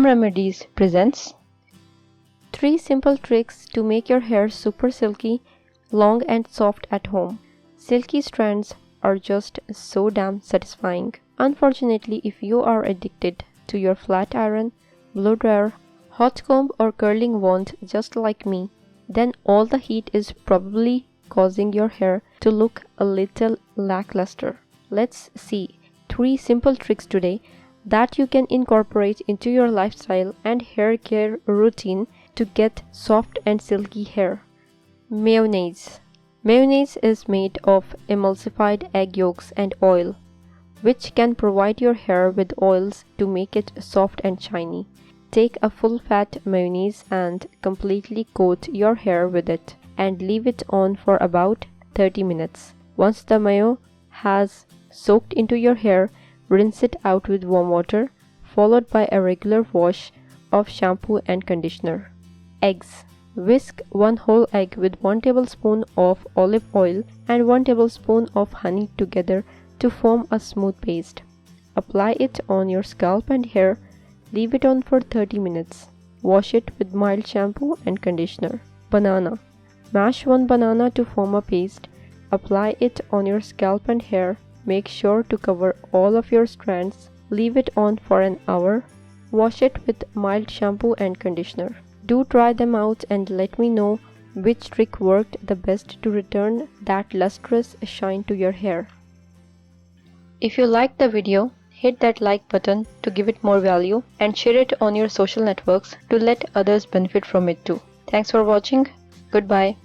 Home Remedies presents 3 simple tricks to make your hair super silky, long and soft at home. Silky strands are just so damn satisfying. Unfortunately, if you are addicted to your flat iron, blow dryer, hot comb or curling wand just like me, then all the heat is probably causing your hair to look a little lackluster. Let's see 3 simple tricks today that you can incorporate into your lifestyle and hair care routine to get soft and silky hair. Mayonnaise. Mayonnaise is made of emulsified egg yolks and oil, which can provide your hair with oils to make it soft and shiny. Take a full-fat mayonnaise and completely coat your hair with it and leave it on for about 30 minutes. Once the mayo has soaked into your hair, rinse it out with warm water, followed by a regular wash of shampoo and conditioner. Eggs. Whisk 1 whole egg with 1 tablespoon of olive oil and 1 tablespoon of honey together to form a smooth paste. Apply it on your scalp and hair. Leave it on for 30 minutes. Wash it with mild shampoo and conditioner. Banana. Mash 1 banana to form a paste. Apply it on your scalp and hair. Make sure to cover all of your strands. Leave it on for an hour. Wash it with mild shampoo and conditioner. Do try them out and let me know which trick worked the best to return that lustrous shine to your hair. If you liked the video, hit that like button to give it more value and share it on your social networks to let others benefit from it too. Thanks for watching. Goodbye.